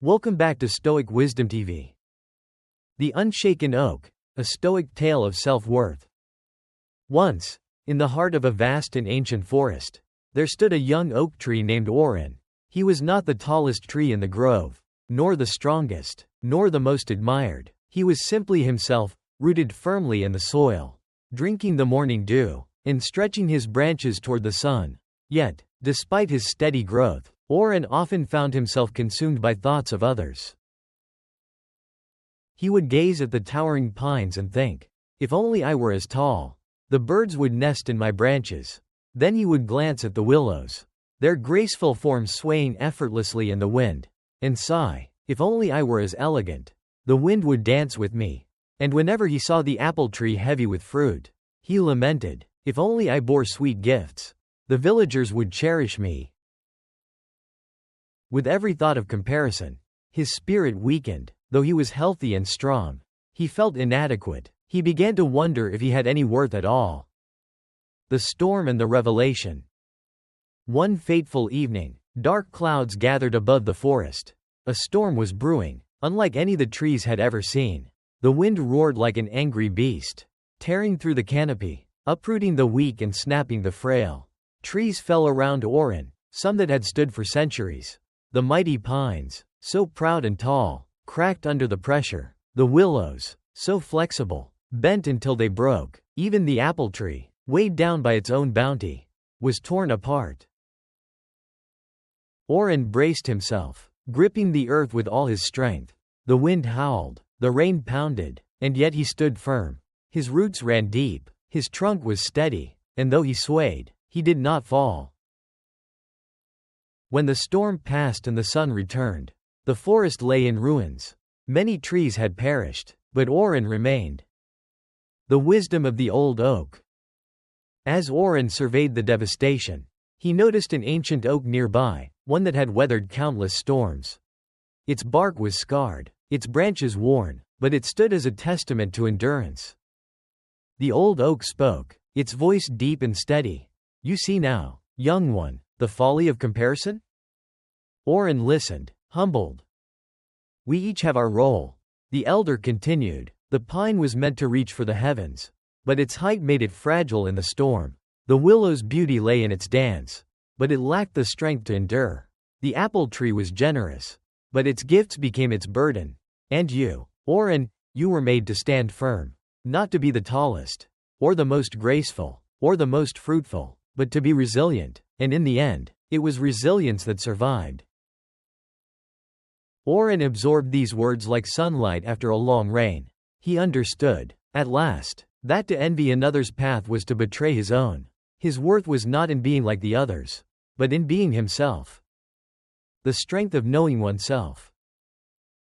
Welcome back to Stoic Wisdom TV. The Unshaken Oak, a Stoic tale of self-worth. Once, in the heart of a vast and ancient forest, there stood a young oak tree named Oren. He was not the tallest tree in the grove, nor the strongest, nor the most admired. He was simply himself, rooted firmly in the soil, drinking the morning dew, and stretching his branches toward the sun. Yet, despite his steady growth, Oren often found himself consumed by thoughts of others. He would gaze at the towering pines and think, if only I were as tall. The birds would nest in my branches. Then he would glance at the willows, their graceful forms swaying effortlessly in the wind, and sigh, if only I were as elegant. The wind would dance with me. And whenever he saw the apple tree heavy with fruit, he lamented, if only I bore sweet gifts. The villagers would cherish me. With every thought of comparison, his spirit weakened. Though he was healthy and strong, he felt inadequate. He began to wonder if he had any worth at all. The storm and the revelation. One fateful evening, dark clouds gathered above the forest. A storm was brewing, unlike any the trees had ever seen. The wind roared like an angry beast, tearing through the canopy, uprooting the weak and snapping the frail. Trees fell around Oren, some that had stood for centuries. The mighty pines, so proud and tall, cracked under the pressure. The willows, so flexible, bent until they broke. Even the apple tree, weighed down by its own bounty, was torn apart. Oren braced himself, gripping the earth with all his strength. The wind howled, the rain pounded, and yet he stood firm. His roots ran deep, his trunk was steady, and though he swayed, he did not fall. When the storm passed and the sun returned, the forest lay in ruins. Many trees had perished, but Oren remained. The wisdom of the old oak. As Oren surveyed the devastation, he noticed an ancient oak nearby, one that had weathered countless storms. Its bark was scarred, its branches worn, but it stood as a testament to endurance. The old oak spoke, its voice deep and steady. You see now, young one, the folly of comparison? Oren listened, humbled. We each have our role. The elder continued. The pine was meant to reach for the heavens, but its height made it fragile in the storm. The willow's beauty lay in its dance, but it lacked the strength to endure. The apple tree was generous, but its gifts became its burden. And you, Oren, you were made to stand firm, not to be the tallest, or the most graceful, or the most fruitful, but to be resilient, and in the end, it was resilience that survived. Oren absorbed these words like sunlight after a long rain. He understood, at last, that to envy another's path was to betray his own. His worth was not in being like the others, but in being himself. The strength of knowing oneself.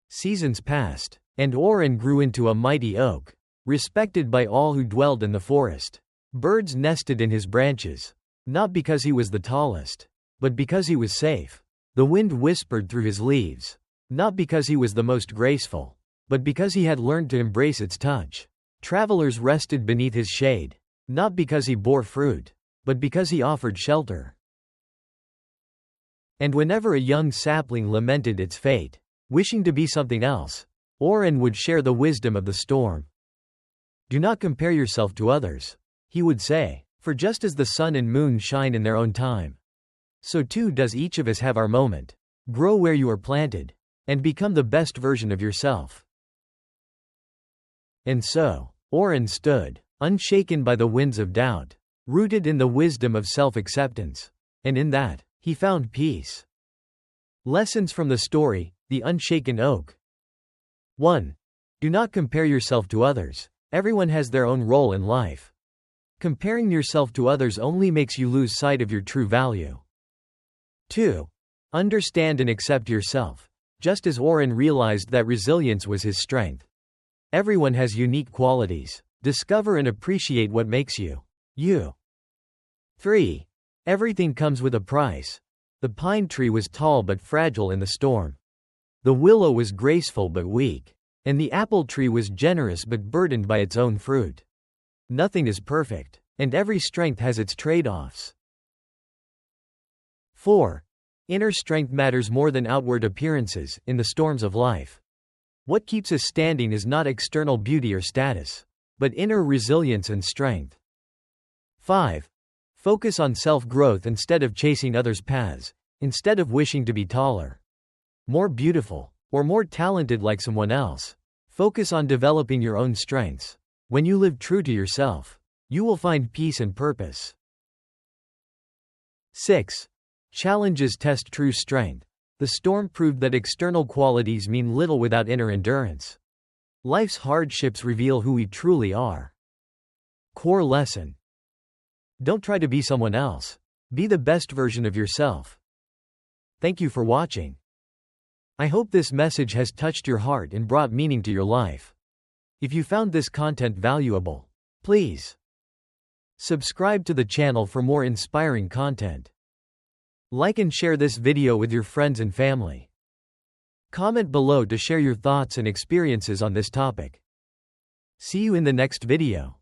Seasons passed, and Oren grew into a mighty oak, respected by all who dwelled in the forest. Birds nested in his branches, not because he was the tallest, but because he was safe. The wind whispered through his leaves, not because he was the most graceful, but because he had learned to embrace its touch. Travelers rested beneath his shade, not because he bore fruit, but because he offered shelter. And whenever a young sapling lamented its fate, wishing to be something else, Oren would share the wisdom of the storm. Do not compare yourself to others, he would say, for just as the sun and moon shine in their own time, so too does each of us have our moment. Grow where you are planted, and become the best version of yourself. And so, Oren stood, unshaken by the winds of doubt, rooted in the wisdom of self-acceptance, and in that, he found peace. Lessons from the story, The Unshaken Oak. 1. Do not compare yourself to others. Everyone has their own role in life. Comparing yourself to others only makes you lose sight of your true value. 2. Understand and accept yourself. Just as Oren realized that resilience was his strength. Everyone has unique qualities. Discover and appreciate what makes you, you. 3. Everything comes with a price. The pine tree was tall but fragile in the storm. The willow was graceful but weak. And the apple tree was generous but burdened by its own fruit. Nothing is perfect, and every strength has its trade-offs. 4. Inner strength matters more than outward appearances in the storms of life. What keeps us standing is not external beauty or status, but inner resilience and strength. 5. Focus on self-growth instead of chasing others' paths. Instead of wishing to be taller, more beautiful, or more talented like someone else, focus on developing your own strengths. When you live true to yourself, you will find peace and purpose. 6. Challenges test true strength. The storm proved that external qualities mean little without inner endurance. Life's hardships reveal who we truly are. Core lesson: don't try to be someone else. Be the best version of yourself. Thank you for watching. I hope this message has touched your heart and brought meaning to your life. If you found this content valuable, please subscribe to the channel for more inspiring content. Like and share this video with your friends and family. Comment below to share your thoughts and experiences on this topic. See you in the next video.